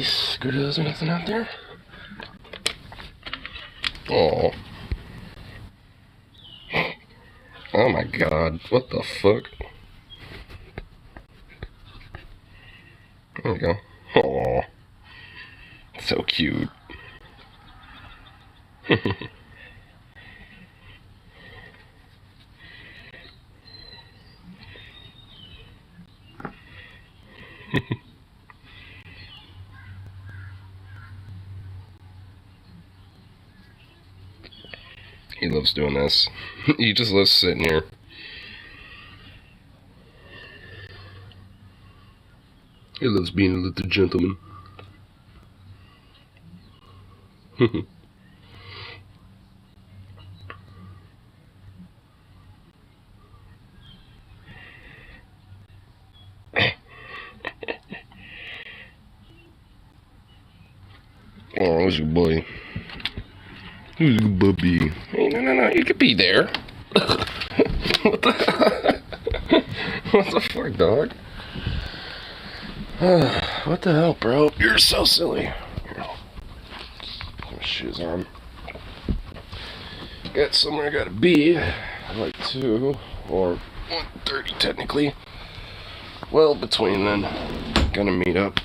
case. Good, there's nothing out there. Oh. Oh my god, what the fuck? There we go. Oh. So cute. He loves doing this. He just loves sitting here. He loves being a little gentleman. Oh, who's your boy? Who's your bubby? Hey, no, you could be there. What the? What the fuck, dog? What the hell, bro? You're so silly. Here, put my shoes on. Got somewhere I gotta be. Like 2 or 1:30 technically. Well, between then, gonna meet up.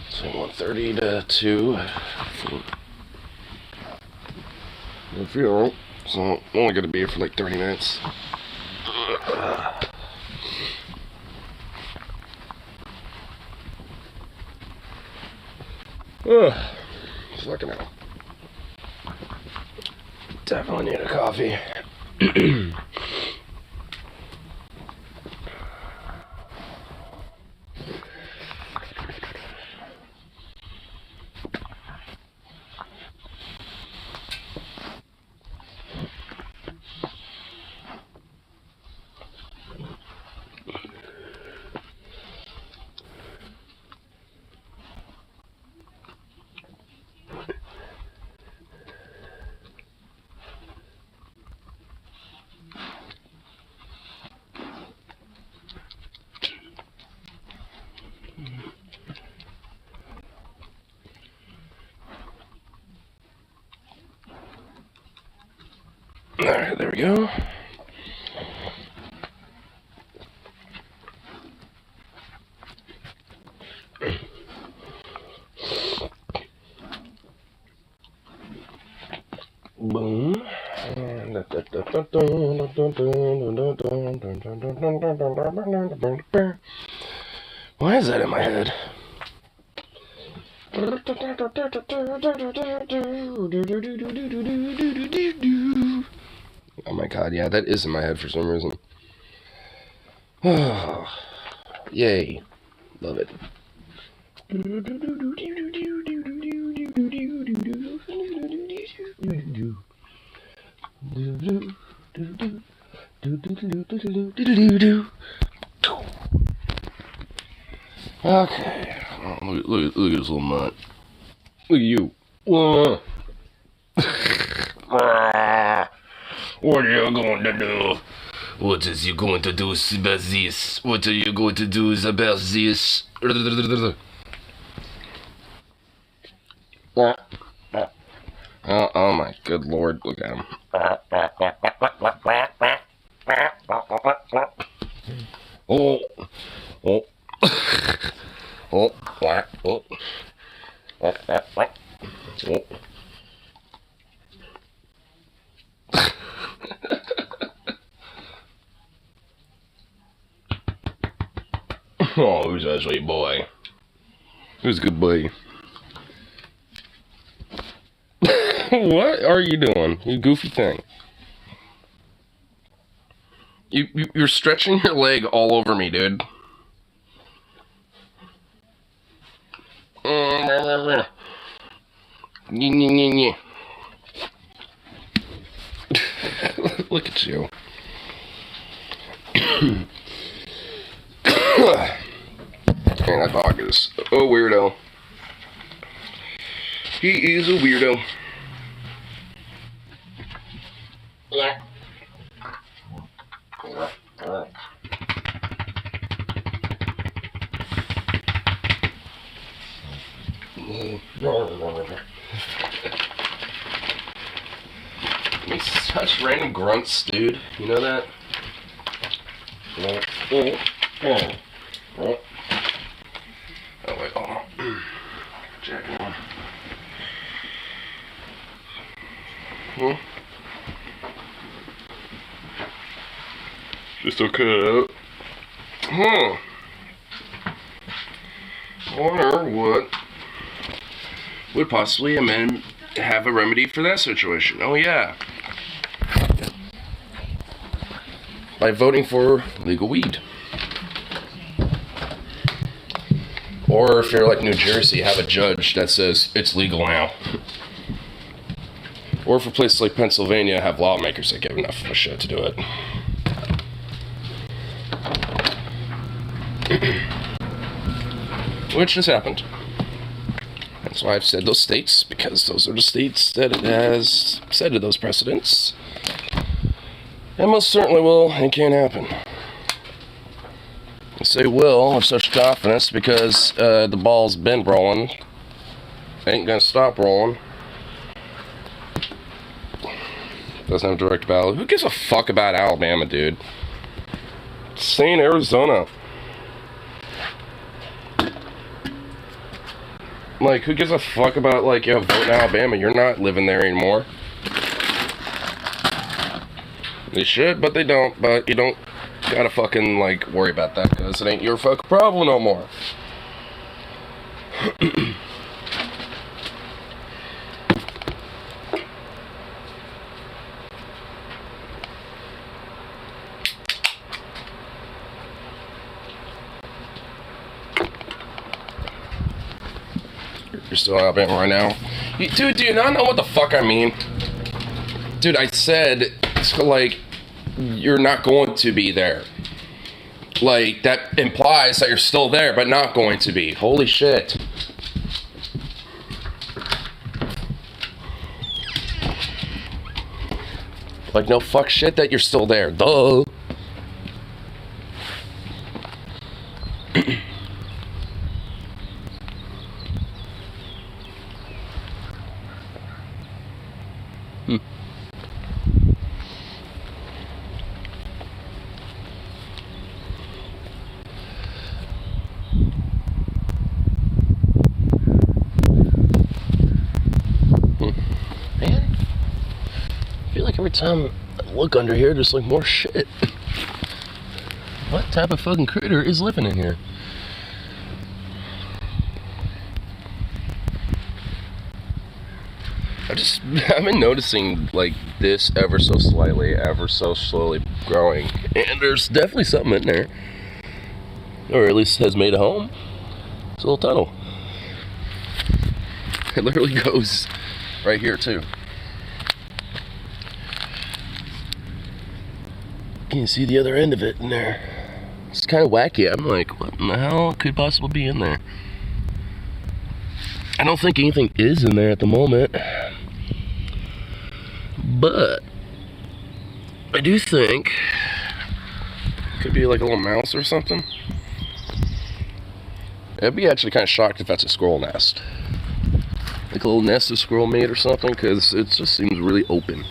So 1:30 to 2. If you don't, so I'm only gonna be here for like 30 minutes. Fucking hell. Definitely need a coffee. Alright, there we go. Boom. Why is that in my head? Oh my god, yeah, that is in my head for some reason. Oh, yay. Love it. Okay. Oh, look at this little nut. Look at you. What are you going to do? What is you going to do about this? What are you going to do about this? Oh my good lord, look at him. Oh. Oh. Oh. Oh. Oh. Oh, who's that sweet boy? Who's a good boy? What are you doing? You goofy thing. You're stretching your leg all over me, dude. Look at you. Man, that dog is a weirdo. He is a weirdo. Yeah. random grunts, dude. You know that? Oh, wait, hold on. Checking on. Just okay out. Wonder what would possibly have a remedy for that situation. Oh yeah. By voting for legal weed. Or if you're like New Jersey, have a judge that says it's legal now. Or for places like Pennsylvania, have lawmakers that give enough of a shit to do it. Which has happened. That's why I've said those states, because those are the states that it has set to those precedents. And most certainly will and can happen. I say will with such confidence because the ball's been rolling. Ain't gonna stop rolling. Doesn't have direct ballot. Who gives a fuck about Alabama, dude? Stay in Arizona. Like, who gives a fuck about, like, yo, vote in Alabama? You're not living there anymore. They should, but they don't. But you don't gotta fucking, like, worry about that, because it ain't your fucking problem no more. You're still in Alabama right now. Dude, do you not know what the fuck I mean? Dude, I said, like, you're not going to be there. Like, that implies that you're still there, but not going to be. Holy shit. Like, no fuck shit that you're still there. Duh. Every time I look under here, there's like more shit. What type of fucking critter is living in here? I've been noticing like this ever so slowly growing, and there's definitely something in there, or at least has made a home. It's a little tunnel. It literally goes right here too. You can see the other end of it in there. It's kind of wacky. I'm like, what in the hell could possibly be in there? I don't think anything is in there at the moment. But I do think it could be like a little mouse or something. I'd be actually kind of shocked if that's a squirrel nest. Like a little nest of squirrel made or something, because it just seems really open.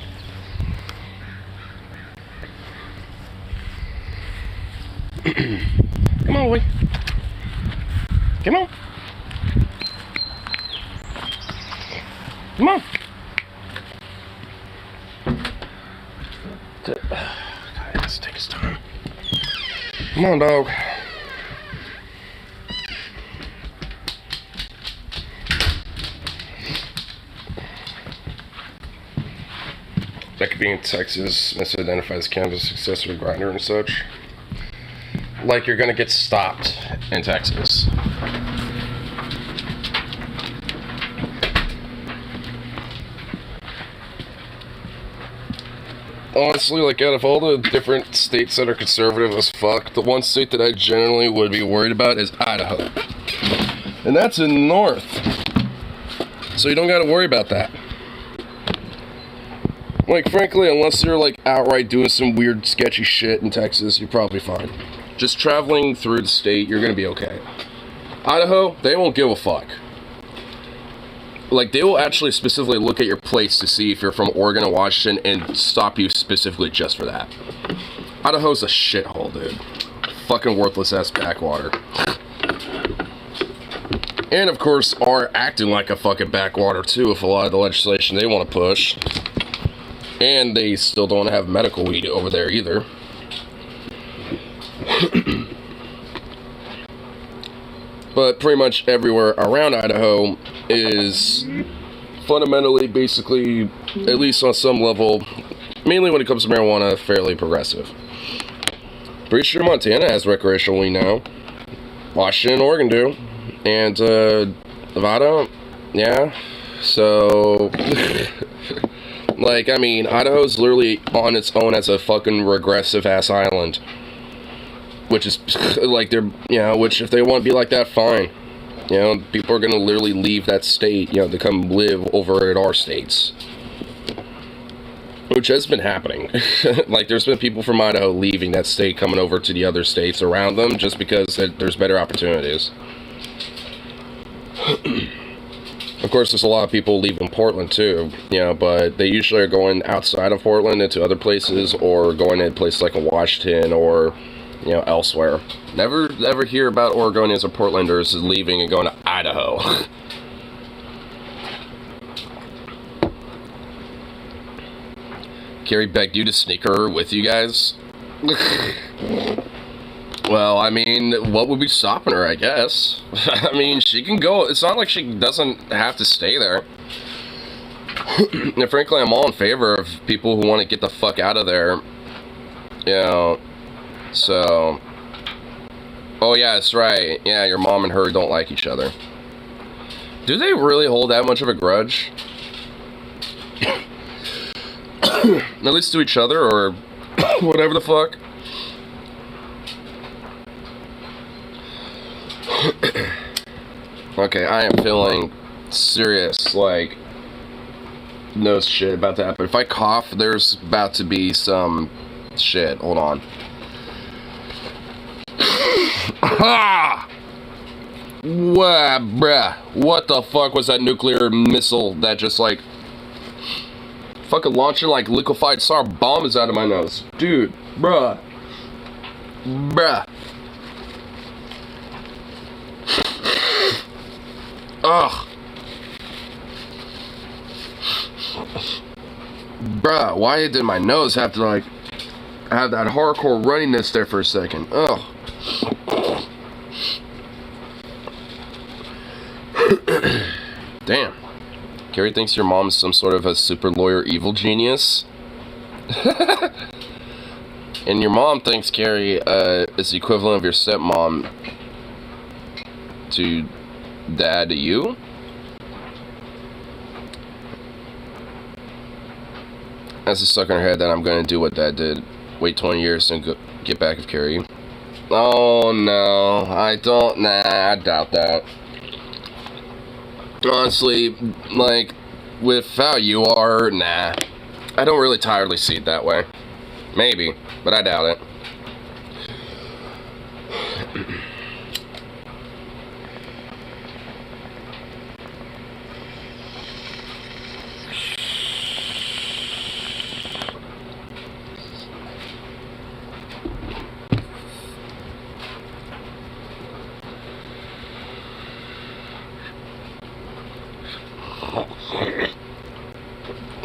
Come on, boy. Come on. Come on. God, this takes time. Come on, dog. That could be in Texas, misidentifies cannabis accessory grinder and such. Like you're gonna get stopped in Texas. Honestly, like out of all the different states that are conservative as fuck, the one state that I generally would be worried about is Idaho. And that's in the north. So you don't gotta worry about that. Like, frankly, unless you're like outright doing some weird sketchy shit in Texas, you're probably fine. Just traveling through the state, you're gonna be okay. Idaho, they won't give a fuck. Like, they will actually specifically look at your place to see if you're from Oregon or Washington and stop you specifically just for that. Idaho's a shithole, dude. Fucking worthless-ass backwater. And, of course, are acting like a fucking backwater, too, with a lot of the legislation they want to push. And they still don't have medical weed over there, either. But pretty much everywhere around Idaho is fundamentally, basically, at least on some level, mainly when it comes to marijuana, fairly progressive. Pretty sure Montana has recreational weed now. Washington and Oregon do. And, Nevada, yeah. So, like, I mean, Idaho's literally on its own as a fucking regressive-ass island. Which is, like, they're, you know, which if they want to be like that, fine. You know, people are going to literally leave that state, you know, to come live over at our states. Which has been happening. Like, there's been people from Idaho leaving that state, coming over to the other states around them, just because there's better opportunities. Of course, there's a lot of people leaving Portland, too, you know, but they usually are going outside of Portland into other places, or going to places like Washington, or, you know, elsewhere. Never ever hear about Oregonians or Portlanders leaving and going to Idaho. Carrie begged you to sneak her with you guys? Well, I mean, what would be stopping her, I guess? I mean, she can go. It's not like she doesn't have to stay there. And frankly, I'm all in favor of people who want to get the fuck out of there. You know, so... Oh, yeah, that's right. Yeah, your mom and her don't like each other. Do they really hold that much of a grudge? At least to each other, or whatever the fuck. Okay, I am feeling serious, like, no shit about to happen. If I cough, there's about to be some shit. Hold on. Ah! Wah, bruh. What the fuck was that nuclear missile that just, like, fucking launching, like, liquefied sour bombs out of my nose? Dude, bruh. Bruh. Ugh. Bruh, why did my nose have to, like, have that hardcore runniness there for a second? Ugh. Damn. Carrie thinks your mom is some sort of a super lawyer evil genius. And your mom thinks Carrie is the equivalent of your stepmom to dad to you? That's a stuck in her head that I'm going to do what dad did. Wait 20 years and go get back with Carrie. Oh no, I doubt that. Honestly, like, with how you are, nah. I don't really entirely see it that way. Maybe, but I doubt it.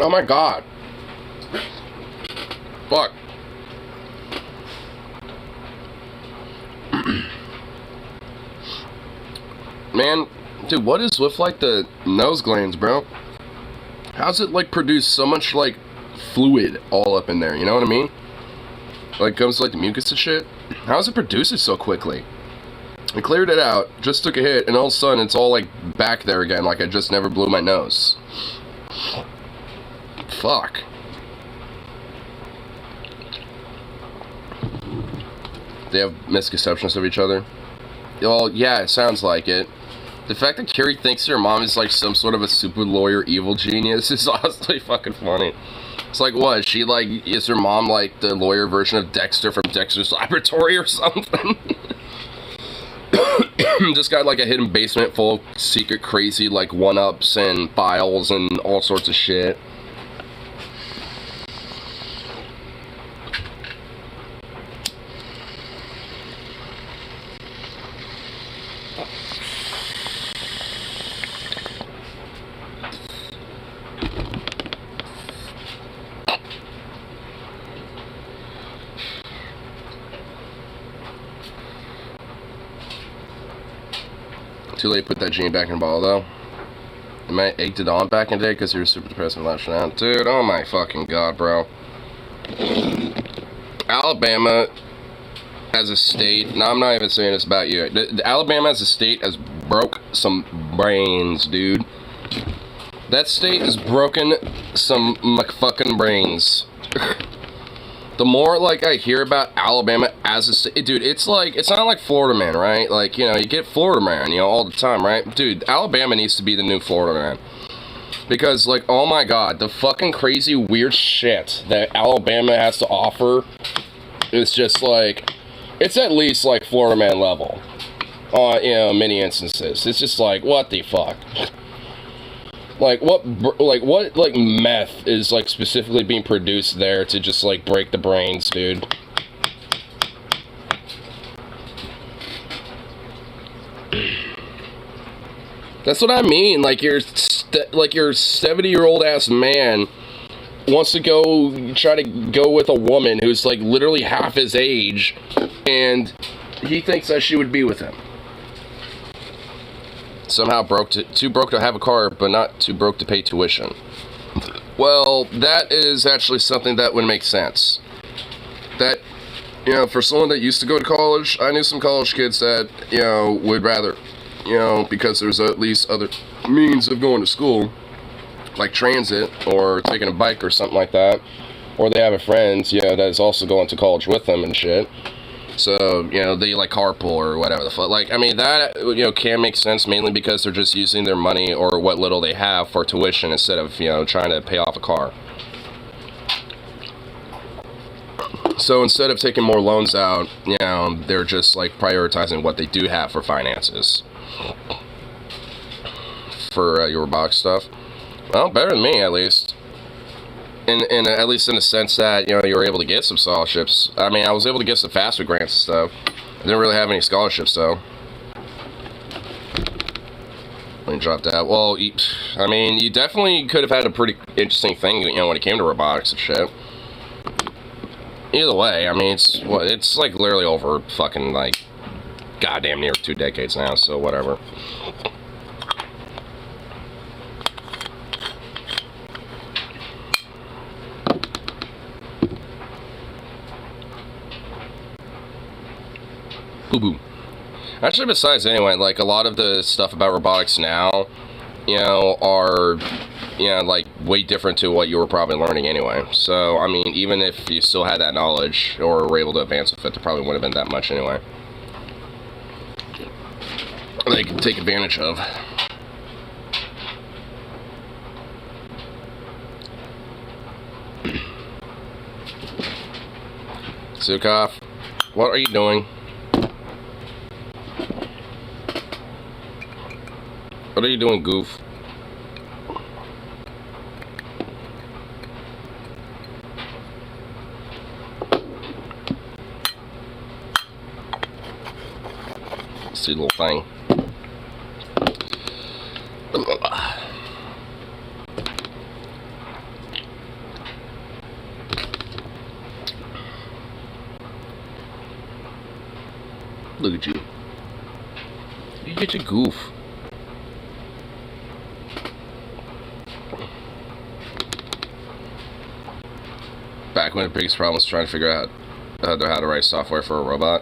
Oh my god. Fuck. Man, dude, what is with, like, the nose glands, bro? How's it, like, produce so much, like, fluid all up in there, you know what I mean? Like, comes to, like, the mucus and shit. How does it produce it so quickly? I cleared it out, just took a hit, and all of a sudden it's all, like, back there again, like I just never blew my nose. Fuck. They have misconceptions of each other? Well, yeah, it sounds like it. The fact that Carrie thinks her mom is like some sort of a super lawyer evil genius is honestly fucking funny. It's like, what, she like, is her mom like the lawyer version of Dexter from Dexter's Laboratory or something? Just got like a hidden basement full of secret crazy like one-ups and files and all sorts of shit. Too late to put that genie back in the bottle, though. Am I egged it on back in the day because you were super depressed and lashing out? Dude, oh my fucking god, bro. Alabama as a state, no, I'm not even saying this about you. Alabama as a state has broke some brains, dude. That state has broken some fucking brains. The more, like, I hear about Alabama as a state, dude, it's like, it's not like Florida man, right? Like, you know, you get Florida man, you know, all the time, right? Dude, Alabama needs to be the new Florida man. Because, like, oh my god, the fucking crazy weird shit that Alabama has to offer is just, like, it's at least, like, Florida man level. You know, many instances. It's just like, what the fuck? Like, what, meth is, like, specifically being produced there to just, like, break the brains, dude? That's what I mean. Like, your 70-year-old ass man wants to try to go with a woman who's, like, literally half his age, and he thinks that she would be with him. Somehow too broke to have a car, but not too broke to pay tuition. Well, that is actually something that would make sense. That, you know, for someone that used to go to college, I knew some college kids that, you know, would rather, you know, because there's at least other means of going to school, like transit, or taking a bike or something like that, or they have a friend, you know, that is also going to college with them and shit. So, you know, they like carpool or whatever the fuck. Like, I mean, that, you know, can make sense mainly because they're just using their money or what little they have for tuition instead of, you know, trying to pay off a car. So instead of taking more loans out, you know, they're just like prioritizing what they do have for finances. For your box stuff. Well, better than me, at least. In at least in the sense that, you know, you were able to get some scholarships. I mean, I was able to get some FAFSA grants and stuff. I didn't really have any scholarships, though. Let me drop that. Well, I mean, you definitely could have had a pretty interesting thing, you know, when it came to robotics and shit. Either way, I mean, it's like literally over fucking, like, goddamn near 2 decades now, so whatever. Boo-boo. Actually, besides, anyway, like, a lot of the stuff about robotics now, you know, are, you know, like, way different to what you were probably learning anyway. So, I mean, even if you still had that knowledge, or were able to advance with it, there probably wouldn't have been that much anyway. They could take advantage of. Zukov, what are you doing? What are you doing, goof? See the little thing. Look at you. You get your goof. Back when the biggest problem was trying to figure out how to write software for a robot.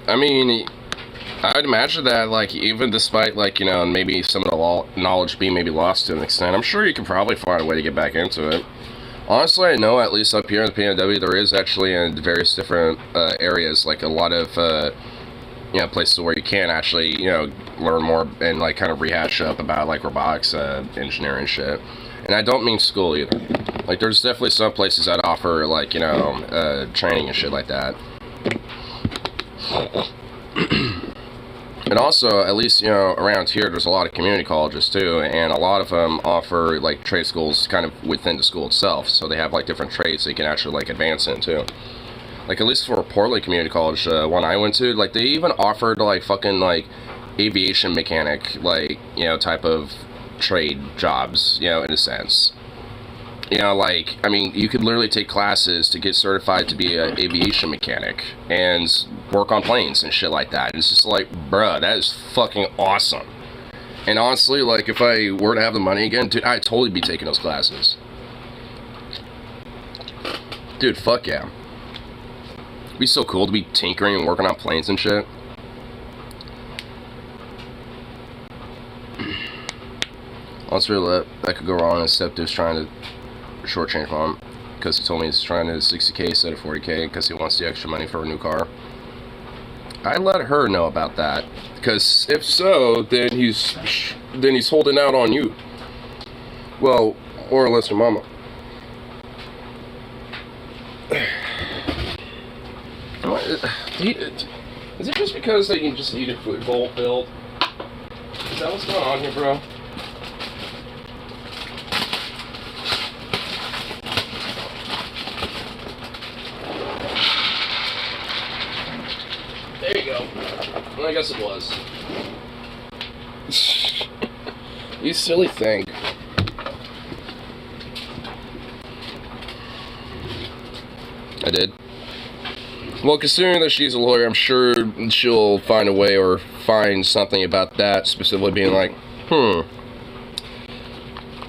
I mean, I'd imagine that, like, even despite, like, you know, maybe some of the knowledge being maybe lost to an extent, I'm sure you can probably find a way to get back into it. Honestly, I know, at least up here in the PNW, there is actually in various different areas, like, a lot of, you know, places where you can actually, you know, learn more and, like, kind of rehash up about, like, robotics engineering shit. And I don't mean school either. Like, there's definitely some places that offer, like, you know, training and shit like that. And also, at least, you know, around here, there's a lot of community colleges, too, and a lot of them offer, like, trade schools kind of within the school itself, so they have, like, different trades that you can actually, like, advance in, too. Like, at least for Portland Community College, one I went to, like, they even offered, like, fucking, like, aviation mechanic, like, you know, type of trade jobs, you know, in a sense. You know, like, I mean, you could literally take classes to get certified to be an aviation mechanic and work on planes and shit like that. It's just like, bruh, that is fucking awesome. And honestly, like, if I were to have the money again, dude, I'd totally be taking those classes. Dude, fuck yeah. It'd be so cool to be tinkering and working on planes and shit. Honestly, that could go wrong, and Stepdad's trying to shortchange on him because he told me he's trying to 60K instead of 40K because he wants the extra money for a new car. I let her know about that, because if so, then he's holding out on you. Well, more or less your mama. Is it just because that you just need a food bowl filled? Is that what's going on here, bro? There you go. Well, I guess it was. You silly thing. I did. Well, considering that she's a lawyer, I'm sure she'll find a way or find something about that, specifically being like,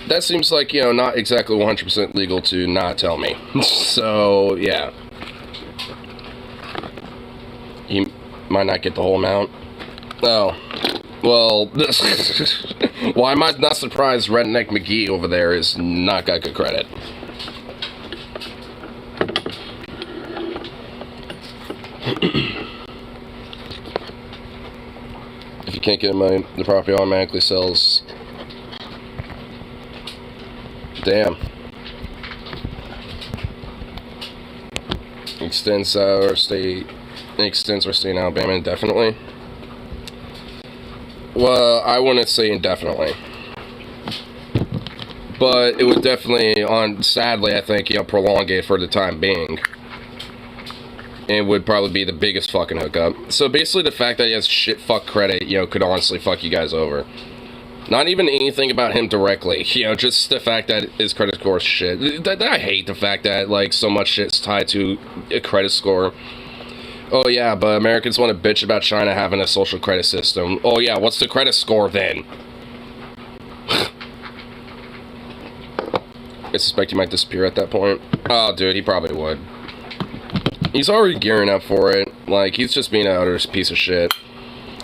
that seems like, you know, not exactly 100% legal to not tell me. So, yeah. You might not get the whole amount. Oh. Well, why am I not surprised Redneck McGee over there is not got good credit? If you can't get money, the property automatically sells. Damn. Extends or stay in Alabama indefinitely. Well, I wouldn't say indefinitely, but it would definitely, sadly, I think, you know, prolong it for the time being. It would probably be the biggest fucking hookup. So basically, the fact that he has shit fuck credit, you know, could honestly fuck you guys over. Not even anything about him directly, you know, just the fact that his credit score is shit. I hate the fact that, like, so much shit's tied to a credit score. Oh yeah, but Americans want to bitch about China having a social credit system. Oh yeah, what's the credit score then? I suspect he might disappear at that point. Oh dude, he probably would. He's already gearing up for it. Like, he's just being an utter piece of shit.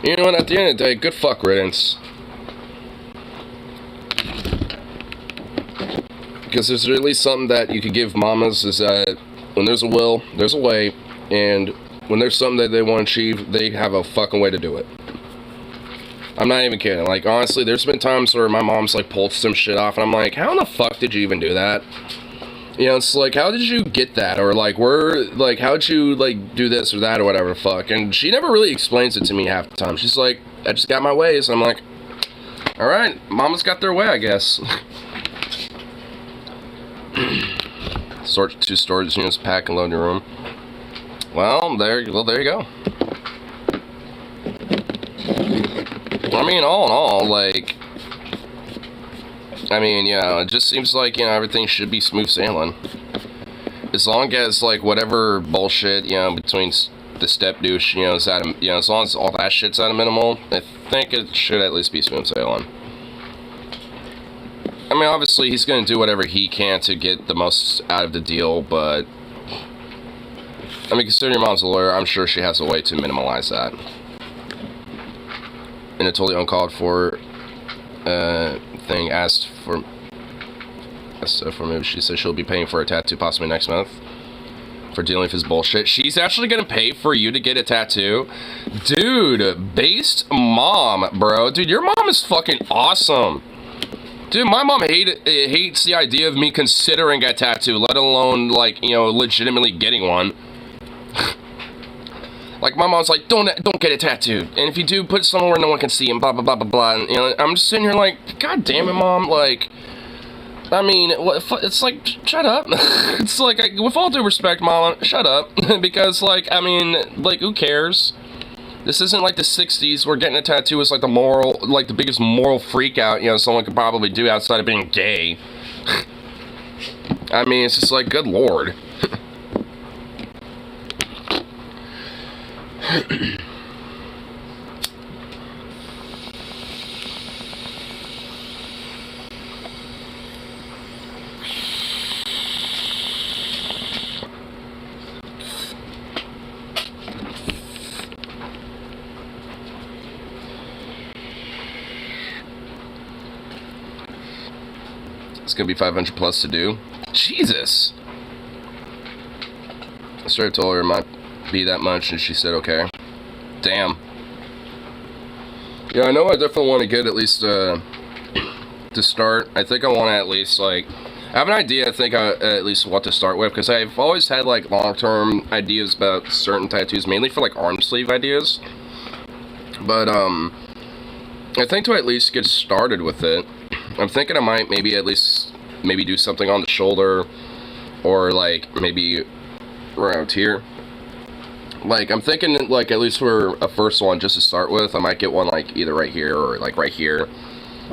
You know what, at the end of the day, good fuck riddance. Because there's at least something that you could give mamas, is that when there's a will, there's a way, and when there's something that they want to achieve, they have a fucking way to do it. I'm not even kidding. Like, honestly, there's been times where my mom's, like, pulled some shit off, and I'm like, how in the fuck did you even do that? You know, it's like, how did you get that? Or, like, how'd you, like, do this or that or whatever the fuck? And she never really explains it to me half the time. She's like, I just got my ways. And I'm like, alright, mama's got their way, I guess. Sort 2 storage units, pack and load your room. Well, there you go. I mean, all in all, like, I mean, yeah, it just seems like, you know, everything should be smooth sailing. As long as, like, whatever bullshit, you know, between the step douche, you know, is at a, you know, as long as all that shit's at a minimal, I think it should at least be smooth sailing. I mean, obviously, he's going to do whatever he can to get the most out of the deal, but I mean, considering your mom's a lawyer, I'm sure she has a way to minimize that. In a totally uncalled for thing, asked for maybe she said she'll be paying for a tattoo possibly next month for dealing with his bullshit. She's actually gonna pay for you to get a tattoo? Dude, based mom, bro. Dude, your mom is fucking awesome. Dude, my mom hates the idea of me considering a tattoo, let alone, like, you know, legitimately getting one. Like, my mom's like, don't get it tattooed. And if you do, put it somewhere where no one can see and blah, blah, blah, blah, blah. And, you know, I'm just sitting here like, God damn it, Mom. Like, I mean, it's like, shut up. It's like, with all due respect, Mama, shut up. Because, like, I mean, like, who cares? This isn't like the 60s where getting a tattoo is like the biggest moral freak out, you know, someone could probably do outside of being gay. I mean, it's just like, good lord. It's gonna be 500 plus to do. Jesus! I started told her it might be that much, and she said okay. Damn. Yeah, I know I definitely want to get at least, to start. I think I want to at least, like, I have an idea, I think, at least what to start with, because I've always had, like, long-term ideas about certain tattoos, mainly for, like, arm sleeve ideas. But, I think to at least get started with it, I'm thinking I might maybe at least do something on the shoulder, or like maybe around here. Like, I'm thinking, like, at least for a first one just to start with, I might get one like either right here or like right here,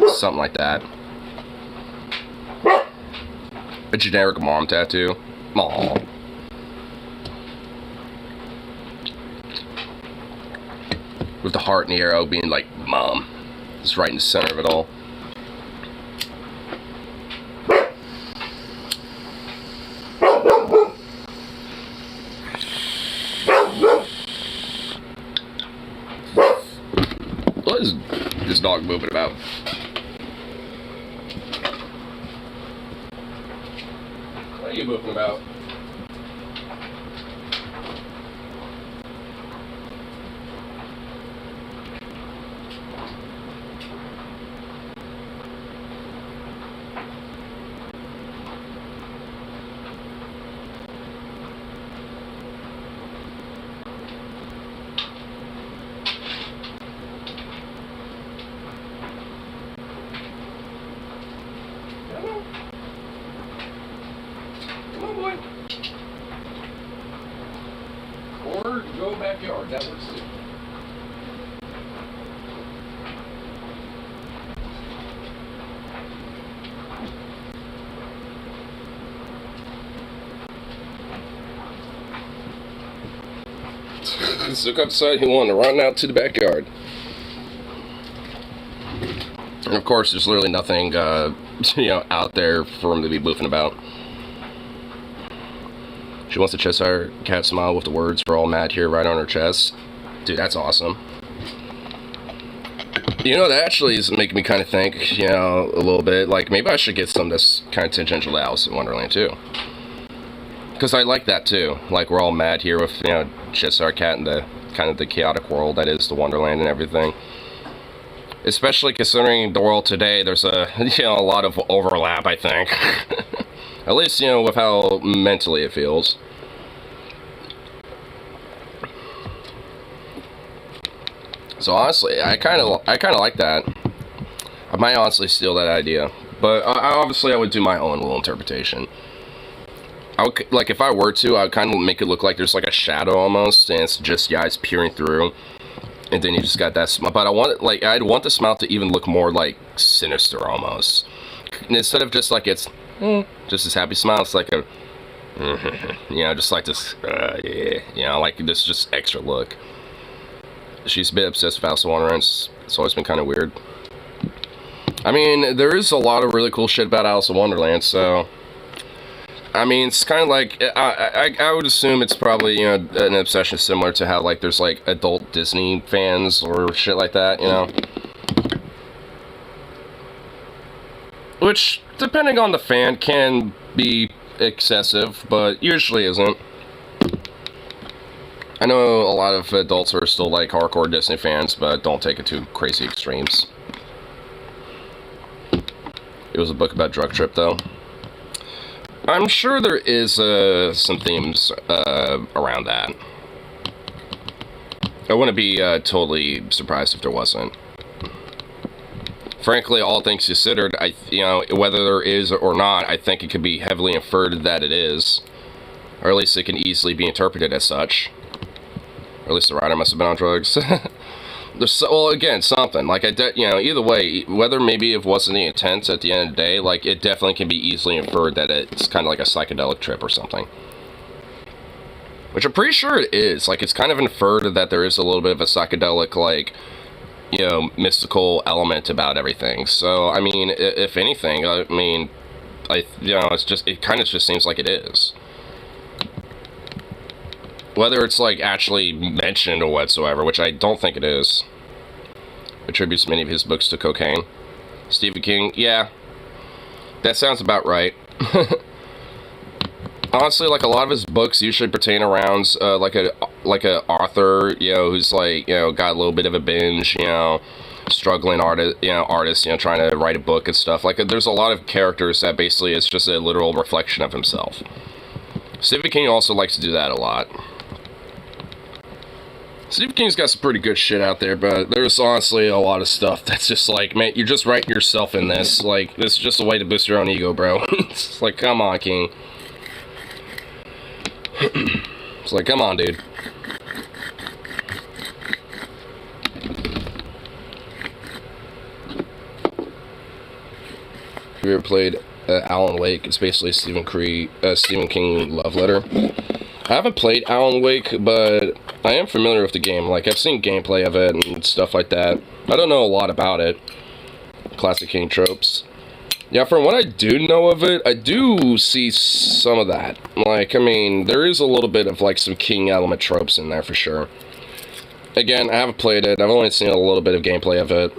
something like that. A generic mom tattoo. Aww. With the heart and the arrow being like mom. It's right in the center of it all. What is this dog moving about? What are you moving about? Or go backyard, that works too. So look outside, he wanted to run out to the backyard. And of course, there's literally nothing, you know, out there for him to be boofing about. She wants to Cheshire cat smile with the words "We're all mad here" right on her chest. Dude, that's awesome. You know, that actually is making me kind of think, you know, a little bit, like, maybe I should get some of this kind of tangential to Alice in Wonderland, too. Because I like that, too. Like, we're all mad here with, you know, Cheshire cat and the kind of the chaotic world that is the Wonderland and everything. Especially considering the world today, there's a, you know, a lot of overlap, I think. At least, you know, with how mentally it feels. So honestly, I kind of like that. I might honestly steal that idea, but obviously I would do my own little interpretation. I would, like, if I were to, I would kind of make it look like there's like a shadow almost, and it's just your eyes peering through, and then you just got that smile. But I want it, like, I'd want the smile to even look more like sinister almost, instead of just like it's just this happy smile. It's like a you know, just like this yeah, you know, like this just extra look. She's a bit obsessed with Alice in Wonderland. It's always been kind of weird. I mean, there is a lot of really cool shit about Alice in Wonderland, so I mean, it's kind of like, I would assume it's probably, you know, an obsession similar to how, like, there's, like, adult Disney fans or shit like that, you know? Which, depending on the fan, can be excessive, but usually isn't. I know a lot of adults are still, like, hardcore Disney fans, but don't take it to crazy extremes. It was a book about drug trip, though. I'm sure there is some themes around that. I wouldn't be totally surprised if there wasn't. Frankly, all things considered, whether there is or not, I think it could be heavily inferred that it is. Or at least it can easily be interpreted as such. Or at least the writer must have been on drugs. Well, again, something. Like, either way, whether maybe it wasn't the intent at the end of the day, like, it definitely can be easily inferred that it's kind of like a psychedelic trip or something. Which I'm pretty sure it is. Like, it's kind of inferred that there is a little bit of a psychedelic, like, mystical element about everything. So, I mean, if anything, it kind of just seems like it is. Whether it's, like, actually mentioned or whatsoever, which I don't think it is. Attributes many of his books to cocaine. Stephen King, yeah. That sounds about right. Honestly, like, a lot of his books usually pertain around, like a author, who's, like, got a little bit of a binge, struggling artist, trying to write a book and stuff. Like, there's a lot of characters that basically it's just a literal reflection of himself. Stephen King also likes to do that a lot. Stephen King's got some pretty good shit out there, but there's honestly a lot of stuff that's just like, man, you're just writing yourself in this. Like, this is just a way to boost your own ego, bro. It's like, come on, King. It's like, come on, dude. Have you ever played Alan Wake? It's basically Stephen King love letter. I haven't played Alan Wake, but I am familiar with the game. Like, I've seen gameplay of it and stuff like that. I don't know a lot about it. Classic King tropes. Yeah, from what I do know of it, I do see some of that. Like, I mean, there is a little bit of, like, some King element tropes in there for sure. Again, I haven't played it. I've only seen a little bit of gameplay of it,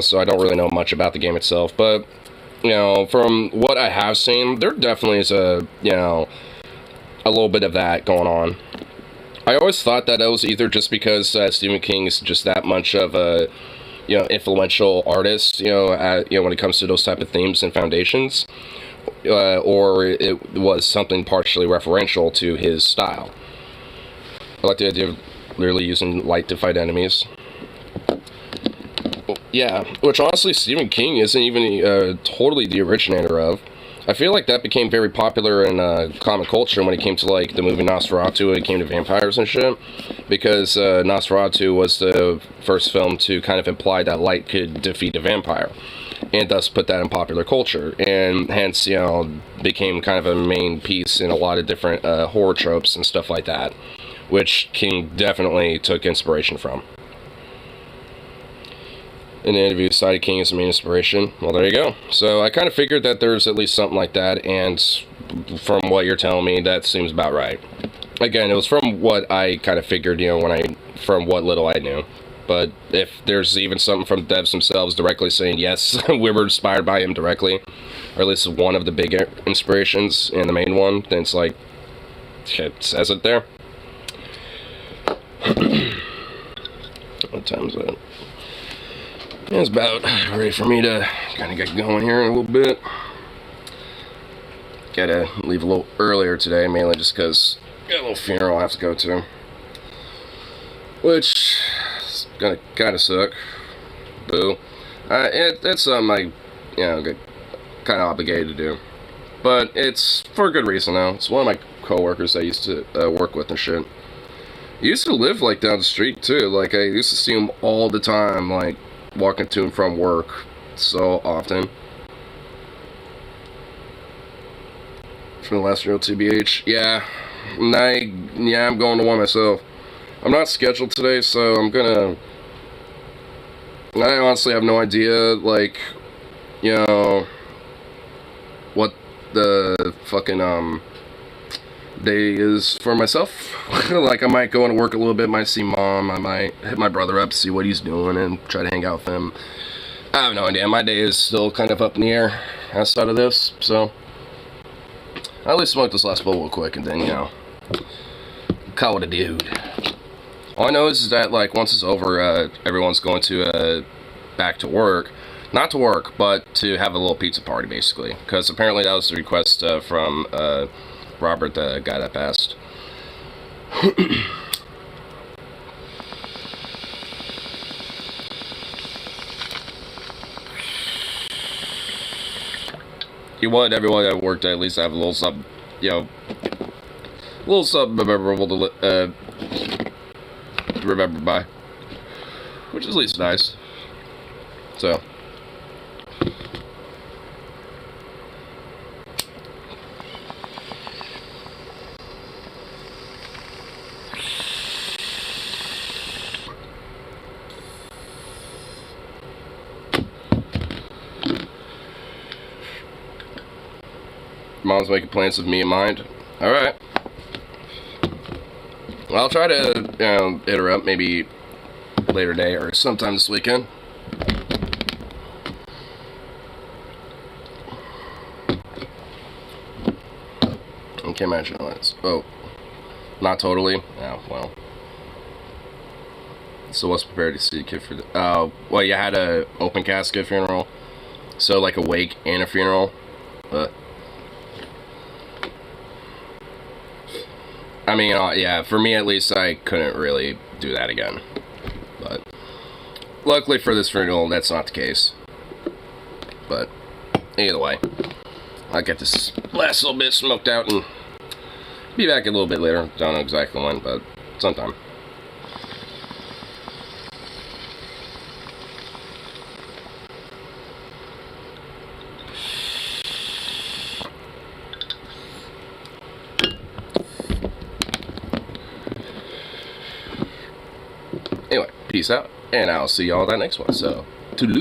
so I don't really know much about the game itself. But, from what I have seen, there definitely is a little bit of that going on. I always thought that it was either just because Stephen King is just that much of a influential artist, when it comes to those type of themes and foundations, or it was something partially referential to his style. I like the idea of literally using light to fight enemies. Yeah, which honestly Stephen King isn't even totally the originator of. I feel like that became very popular in common culture when it came to, like, the movie Nosferatu, when it came to vampires and shit, because Nosferatu was the first film to kind of imply that light could defeat a vampire, and thus put that in popular culture, and hence, became kind of a main piece in a lot of different horror tropes and stuff like that, which King definitely took inspiration from. In an interview, cited King as the main inspiration. Well, there you go. So I kind of figured that there's at least something like that, and from what you're telling me, that seems about right. Again, it was from what I kind of figured, from what little I knew. But if there's even something from devs themselves directly saying, yes, we were inspired by him directly, or at least one of the big inspirations and the main one, then it's like, it says it there. What time is it? Yeah, it's about ready for me to kind of get going here in a little bit. Gotta leave a little earlier today, mainly just because I got a little funeral I have to go to, which is gonna kind of suck. Boo. It's something I, get kind of obligated to do, but it's for a good reason though. It's one of my coworkers I used to work with and shit. He used to live like down the street too. Like, I used to see him all the time, like walking to and from work so often. From the last real TBH, yeah, I'm going to one myself. I'm not scheduled today, so I honestly have no idea, like, what the fucking day is for myself. Like, I might go into work a little bit, might see mom, I might hit my brother up, see what he's doing, and try to hang out with him. I have no idea. My day is still kind of up in the air outside of this, so I'll at least smoke this last bowl real quick, and then, call it a dude. All I know is that, like, once it's over, everyone's going to, back to work. Not to work, but to have a little pizza party, basically. Because apparently that was the request from Robert, the guy that passed. You want everyone at work to at least have a little something, you know, a little something memorable to remember by, which is at least nice. So. Mom's making plans with me in mind. Alright. Well, I'll try to, hit her up maybe later day or sometime this weekend. I can't imagine what. Oh, not totally. Yeah, well. So what's prepared to see a kid for the... well, you had a open casket funeral. So, like a wake and a funeral. But... I mean, yeah, for me at least, I couldn't really do that again. But luckily for this funeral, that's not the case. But either way, I'll get this last little bit smoked out and be back a little bit later. Don't know exactly when, but sometime. Anyway, peace out, and I'll see y'all at that next one. So, toodaloo.